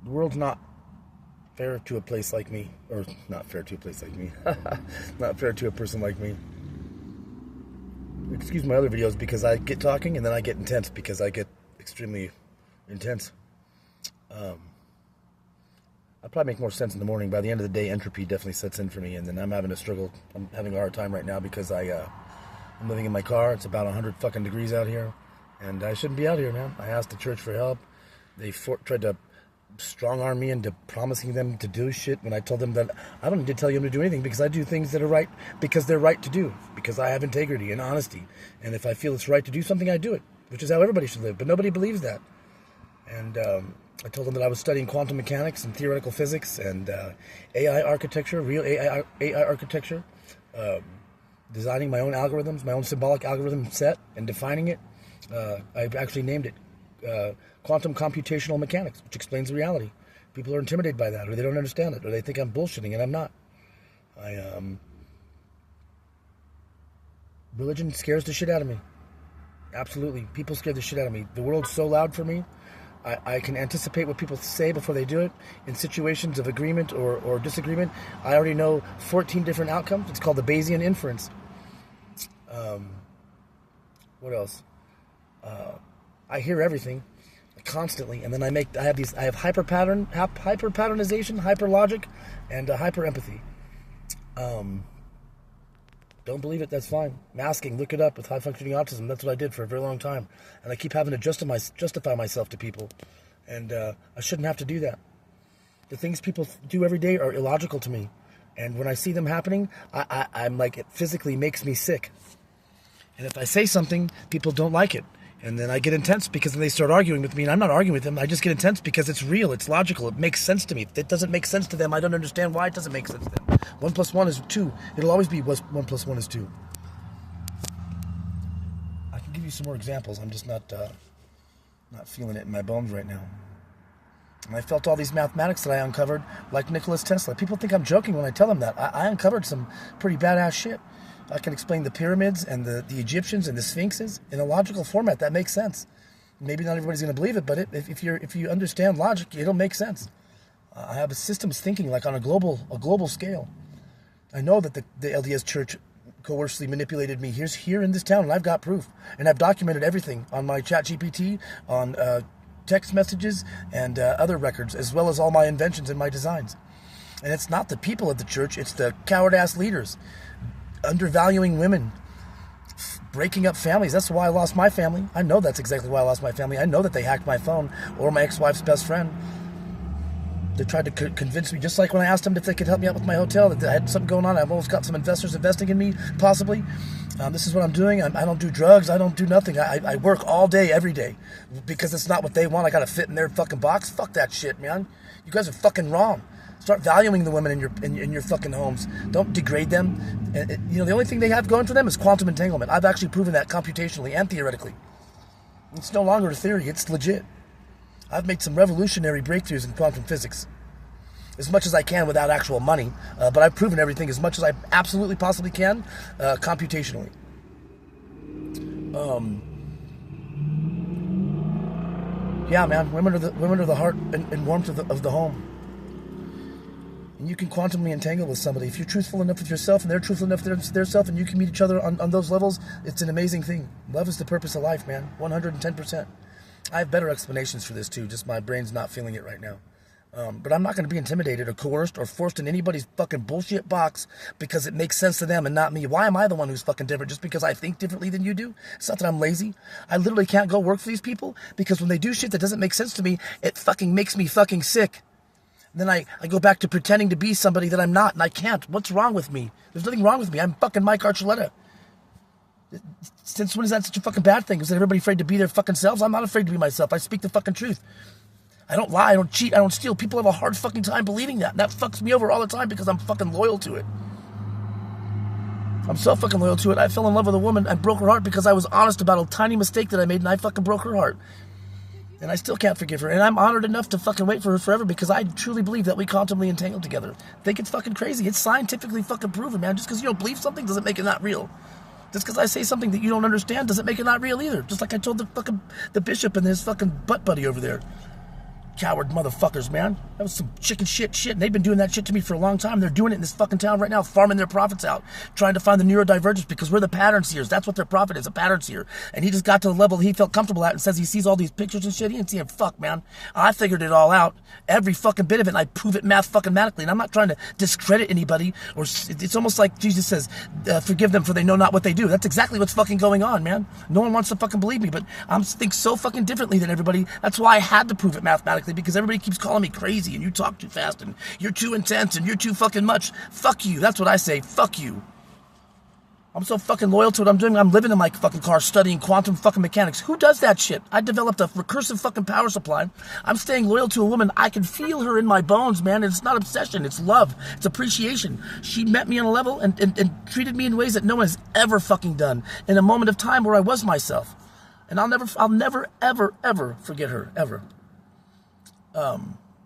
The world's not fair to a place like me. Or not fair to a place like me. Not fair to a person like me. Excuse my other videos because I get talking and then I get intense because I get extremely intense. I probably make more sense in the morning. By the end of the day, entropy definitely sets in for me, and then I'm having a struggle. I'm having a hard time right now because I'm living in my car. It's about 100 fucking degrees out here, and I shouldn't be out here, man. I asked the church for help. They tried to strong arm me into promising them to do shit when I told them that I don't need to tell you to do anything because I do things that are right because they're right to do, because I have integrity and honesty, and if I feel it's right to do something, I do it, which is how everybody should live, but nobody believes that. And I told them that I was studying quantum mechanics and theoretical physics and AI architecture, real AI architecture, designing my own algorithms, my own symbolic algorithm set, and defining it. I've actually named it quantum computational mechanics, which explains the reality. People are intimidated by that, or they don't understand it, or they think I'm bullshitting, and I'm not. Religion scares the shit out of me. Absolutely. People scare the shit out of me. The world's so loud for me. I can anticipate what people say before they do it. In situations of agreement or disagreement, I already know 14 different outcomes. It's called the Bayesian inference. What else? I hear everything constantly, and then I have hyper patternization, hyper logic, and hyper empathy. Don't believe it, that's fine. Masking, look it up with high-functioning autism. That's what I did for a very long time. And I keep having to justify myself to people. And I shouldn't have to do that. The things people do every day are illogical to me. And when I see them happening, I'm like, it physically makes me sick. And if I say something, people don't like it. And then I get intense because then they start arguing with me, and I'm not arguing with them. I just get intense because it's real, it's logical, it makes sense to me. If it doesn't make sense to them, I don't understand why it doesn't make sense to them. 1 + 1 is 2. It'll always be 1 + 1 is 2. I can give you some more examples. I'm just not feeling it in my bones right now. And I felt all these mathematics that I uncovered, like Nikola Tesla. People think I'm joking when I tell them that. I uncovered some pretty badass shit. I can explain the pyramids and the Egyptians and the Sphinxes in a logical format that makes sense. Maybe not everybody's going to believe it, but if you understand logic, it'll make sense. I have a systems thinking like on a global scale. I know that the LDS Church coercively manipulated me here in this town, and I've got proof, and I've documented everything on my ChatGPT, on text messages, and other records, as well as all my inventions and my designs. And it's not the people of the church; it's the coward-ass leaders. Undervaluing women, breaking up families. That's why I lost my family. I know that's exactly why I lost my family. I know that they hacked my phone or my ex-wife's best friend. They tried to convince me, just like when I asked them if they could help me out with my hotel, that I had something going on. I've almost got some investors investing in me, possibly. This is what I'm doing. I don't do drugs. I don't do nothing. I work all day, every day, because it's not what they want. I got to fit in their fucking box. Fuck that shit, man. You guys are fucking wrong. Start valuing the women in your fucking homes. Don't degrade them. The only thing they have going for them is quantum entanglement. I've actually proven that computationally and theoretically. It's no longer a theory. It's legit. I've made some revolutionary breakthroughs in quantum physics. As much as I can without actual money. But I've proven everything as much as I absolutely possibly can computationally. Yeah, man. Women are the heart and warmth of the home. And you can quantumly entangle with somebody. If you're truthful enough with yourself and they're truthful enough with their self and you can meet each other on those levels, it's an amazing thing. Love is the purpose of life, man. 110%. I have better explanations for this, too. Just my brain's not feeling it right now. But I'm not going to be intimidated or coerced or forced in anybody's fucking bullshit box because it makes sense to them and not me. Why am I the one who's fucking different? Just because I think differently than you do? It's not that I'm lazy. I literally can't go work for these people because when they do shit that doesn't make sense to me, it fucking makes me fucking sick. Then I go back to pretending to be somebody that I'm not, and I can't. What's wrong with me? There's nothing wrong with me. I'm fucking Mike Archuleta. Since when is that such a fucking bad thing? Is that everybody afraid to be their fucking selves? I'm not afraid to be myself. I speak the fucking truth. I don't lie. I don't cheat. I don't steal. People have a hard fucking time believing that. And that fucks me over all the time because I'm fucking loyal to it. I'm so fucking loyal to it. I fell in love with a woman. I broke her heart because I was honest about a tiny mistake that I made, and I fucking broke her heart. And I still can't forgive her. And I'm honored enough to fucking wait for her forever because I truly believe that we quantumly entangled together. Think it's fucking crazy. It's scientifically fucking proven, man. Just because you don't believe something doesn't make it not real. Just because I say something that you don't understand doesn't make it not real either. Just like I told the bishop and his fucking butt buddy over there. Coward motherfuckers, man. That was some chicken shit. And they've been doing that shit to me for a long time. They're doing it in this fucking town right now, farming their profits out, trying to find the neurodivergence because we're the pattern seers. That's what their profit is, a pattern seer. And he just got to the level he felt comfortable at and says he sees all these pictures and shit. He ain't seeing fuck, man. I figured it all out. Every fucking bit of it, and I prove it mathematically. And I'm not trying to discredit anybody. Or it's almost like Jesus says, forgive them for they know not what they do. That's exactly what's fucking going on, man. No one wants to fucking believe me, but I think so fucking differently than everybody. That's why I had to prove it mathematically, because everybody keeps calling me crazy and you talk too fast and you're too intense and you're too fucking much. Fuck you. That's what I say. Fuck you. I'm so fucking loyal to what I'm doing. I'm living in my fucking car studying quantum fucking mechanics. Who does that shit? I developed a recursive fucking power supply. I'm staying loyal to a woman. I can feel her in my bones, man. And it's not obsession. It's love. It's appreciation. She met me on a level and treated me in ways that no one has ever fucking done in a moment of time where I was myself. And I'll never, ever, ever forget her, ever.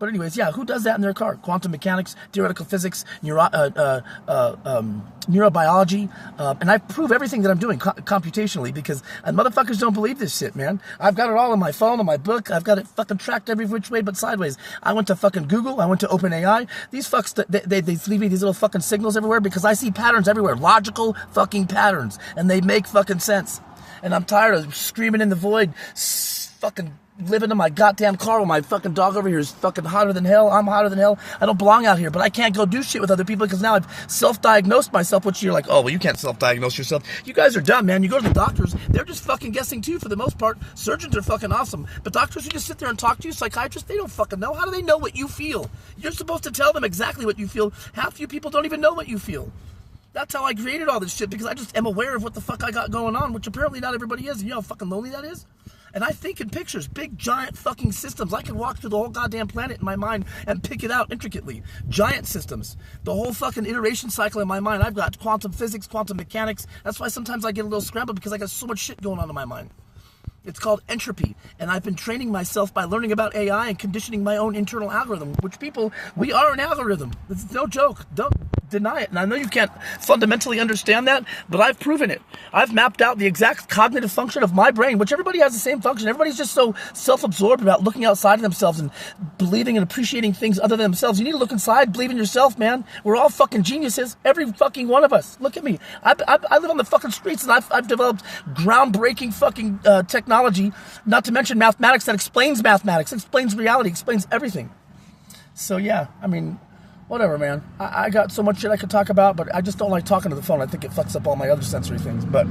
But anyways, yeah, who does that in their car? Quantum mechanics, theoretical physics, neurobiology, and I prove everything that I'm doing computationally because motherfuckers don't believe this shit, man. I've got it all in my phone, in my book. I've got it fucking tracked every which way but sideways. I went to fucking Google. I went to OpenAI. These fucks, they leave me these little fucking signals everywhere because I see patterns everywhere, logical fucking patterns, and they make fucking sense. And I'm tired of screaming in the void, fucking living in my goddamn car while my fucking dog over here is fucking hotter than hell. I'm hotter than hell. I don't belong out here, but I can't go do shit with other people because now I've self-diagnosed myself, which you're like, oh, well, you can't self-diagnose yourself. You guys are dumb, man. You go to the doctors, they're just fucking guessing too for the most part. Surgeons are fucking awesome, but doctors who just sit there and talk to you, psychiatrists, they don't fucking know. How do they know what you feel? You're supposed to tell them exactly what you feel. Half you people don't even know what you feel. That's how I created all this shit, because I just am aware of what the fuck I got going on, which apparently not everybody is. And you know how fucking lonely that is? And I think in pictures, big, giant fucking systems. I can walk through the whole goddamn planet in my mind and pick it out intricately. Giant systems. The whole fucking iteration cycle in my mind. I've got quantum physics, quantum mechanics. That's why sometimes I get a little scrambled, because I got so much shit going on in my mind. It's called entropy, and I've been training myself by learning about AI and conditioning my own internal algorithm, which we are an algorithm. It's no joke. Don't deny it. And I know you can't fundamentally understand that, but I've proven it. I've mapped out the exact cognitive function of my brain, which everybody has the same function. Everybody's just so self-absorbed about looking outside of themselves and believing and appreciating things other than themselves. You need to look inside, believe in yourself, man. We're all fucking geniuses, every fucking one of us. Look at me. I live on the fucking streets, and I've developed groundbreaking fucking technology, not to mention mathematics that explains mathematics, explains reality, explains everything. So yeah, I mean, whatever, man. I got so much shit I could talk about, but I just don't like talking to the phone. I think it fucks up all my other sensory things. But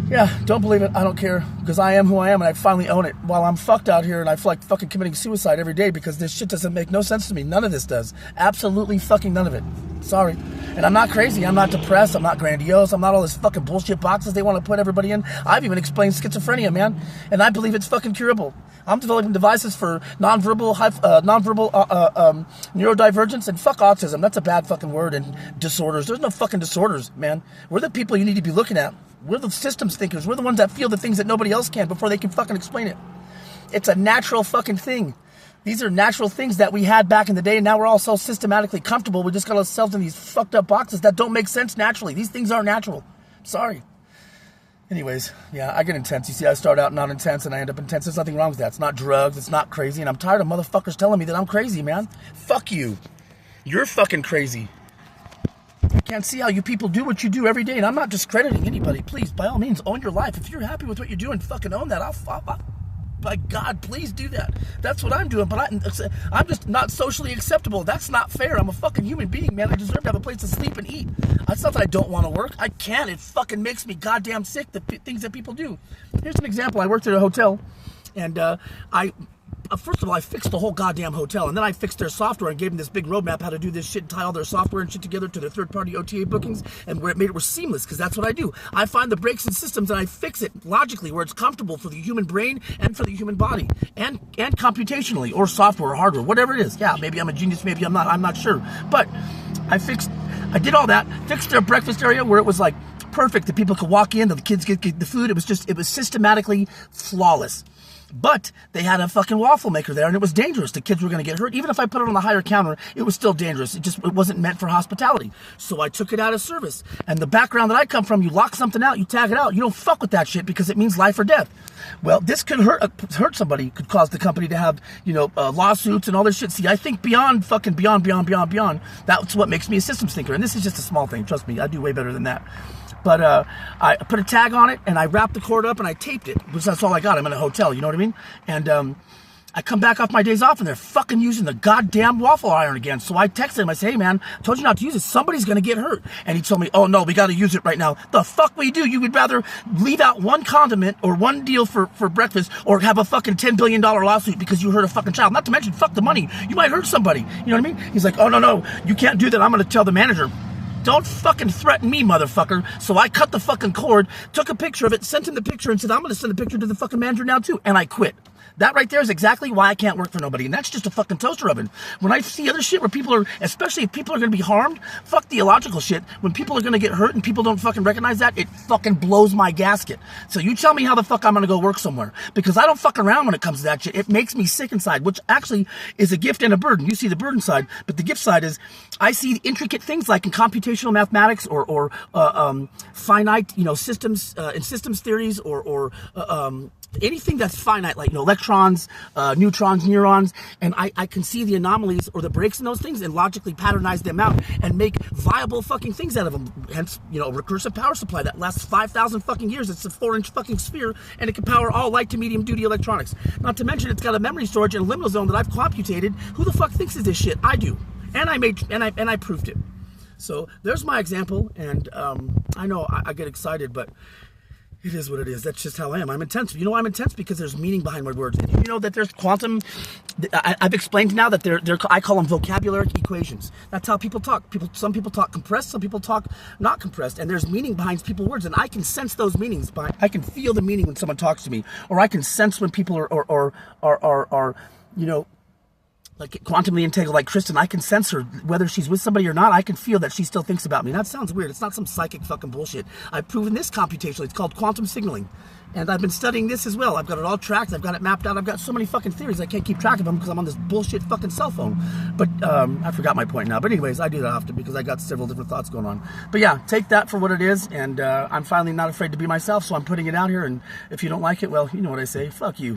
yeah, don't believe it. I don't care, because I am who I am, and I finally own it. While I'm fucked out here, and I feel like fucking committing suicide every day because this shit doesn't make no sense to me. None of this does. Absolutely fucking none of it. Sorry. And I'm not crazy. I'm not depressed. I'm not grandiose. I'm not all this fucking bullshit boxes they want to put everybody in. I've even explained schizophrenia, man, and I believe it's fucking curable. I'm developing devices for nonverbal neurodivergence, and fuck autism. That's a bad fucking word. And disorders. There's no fucking disorders, man. We're the people you need to be looking at. We're the systems thinkers. We're the ones that feel the things that nobody else can before they can fucking explain it. It's a natural fucking thing. These are natural things that we had back in the day, and now we're all so systematically comfortable. We just got ourselves in these fucked up boxes that don't make sense naturally. These things aren't natural. Sorry. Anyways, yeah, I get intense. You see, I start out not intense and I end up intense. There's nothing wrong with that. It's not drugs. It's not crazy. And I'm tired of motherfuckers telling me that I'm crazy, man. Fuck you. You're fucking crazy. I can't see how you people do what you do every day. And I'm not discrediting anybody. Please, by all means, own your life. If you're happy with what you're doing, fucking own that. By God, please do that. That's what I'm doing, but I'm just not socially acceptable. That's not fair. I'm a fucking human being, man. I deserve to have a place to sleep and eat. It's not that I don't want to work. I can't. It fucking makes me goddamn sick, the things that people do. Here's an example. I worked at a hotel, and first of all, I fixed the whole goddamn hotel, and then I fixed their software and gave them this big roadmap how to do this shit and tie all their software and shit together to their third-party OTA bookings, and where it made it seamless, because that's what I do. I find the breaks in systems and I fix it logically where it's comfortable for the human brain and for the human body, and computationally, or software or hardware, whatever it is. Yeah, maybe I'm a genius, maybe I'm not, I'm not sure. But I did all that, fixed their breakfast area where it was like perfect. The people could walk in, the kids get the food. It was systematically flawless. But they had a fucking waffle maker there, and it was dangerous. The kids were going to get hurt. Even if I put it on the higher counter, it was still dangerous. It wasn't meant for hospitality. So I took it out of service. And the background that I come from, you lock something out, you tag it out. You don't fuck with that shit because it means life or death. Well, this could hurt somebody. Could cause the company to have, lawsuits and all this shit. See, I think beyond. That's what makes me a systems thinker. And this is just a small thing. Trust me, I do way better than that. But I put a tag on it, and I wrapped the cord up, and I taped it, because that's all I got. I'm in a hotel, you know what I mean? And I come back off my days off, and they're fucking using the goddamn waffle iron again. So I texted him. I said, hey, man, I told you not to use it. Somebody's going to get hurt. And he told me, oh, no, we got to use it right now. The fuck we do? You would rather leave out one condiment or one deal for breakfast or have a fucking $10 billion lawsuit because you hurt a fucking child. Not to mention, fuck the money. You might hurt somebody. You know what I mean? He's like, oh, no, you can't do that. I'm going to tell the manager. Don't fucking threaten me, motherfucker. So I cut the fucking cord, took a picture of it, sent him the picture, and said, I'm going to send the picture to the fucking manager now, too. And I quit. That right there is exactly why I can't work for nobody. And that's just a fucking toaster oven. When I see other shit where people are, especially if people are going to be harmed, fuck the illogical shit. When people are going to get hurt and people don't fucking recognize that, it fucking blows my gasket. So you tell me how the fuck I'm going to go work somewhere. Because I don't fuck around when it comes to that shit. It makes me sick inside, which actually is a gift and a burden. You see the burden side, but the gift side is I see intricate things like in computational mathematics or finite, systems, in systems theories or anything that's finite, like electrons, neutrons, neurons, and I can see the anomalies or the breaks in those things and logically patternize them out and make viable fucking things out of them. Hence, a recursive power supply that lasts 5,000 fucking years. It's a 4-inch fucking sphere, and it can power all light to medium duty electronics. Not to mention, it's got a memory storage and a liminal zone that I've computated. Who the fuck thinks of this shit? I do, and I proved it. So there's my example, and I know I get excited, but it is what it is. That's just how I am. I'm intense. You know why I'm intense? Because there's meaning behind my words. And you know that there's quantum. I've explained now that I call them vocabulary equations. That's how people talk. Some people talk compressed. Some people talk not compressed. And there's meaning behind people's words. And I can sense those meanings. I can feel the meaning when someone talks to me. Or I can sense when people are like quantumly integral, like Kristen, I can sense her, whether she's with somebody or not. I can feel that she still thinks about me. That sounds weird. It's not some psychic fucking bullshit. I've proven this computationally. It's called quantum signaling. And I've been studying this as well. I've got it all tracked. I've got it mapped out. I've got so many fucking theories. I can't keep track of them because I'm on this bullshit fucking cell phone. But I forgot my point now. But anyways, I do that often because I got several different thoughts going on. But yeah, take that for what it is. And I'm finally not afraid to be myself. So I'm putting it out here. And if you don't like it, well, you know what I say. Fuck you.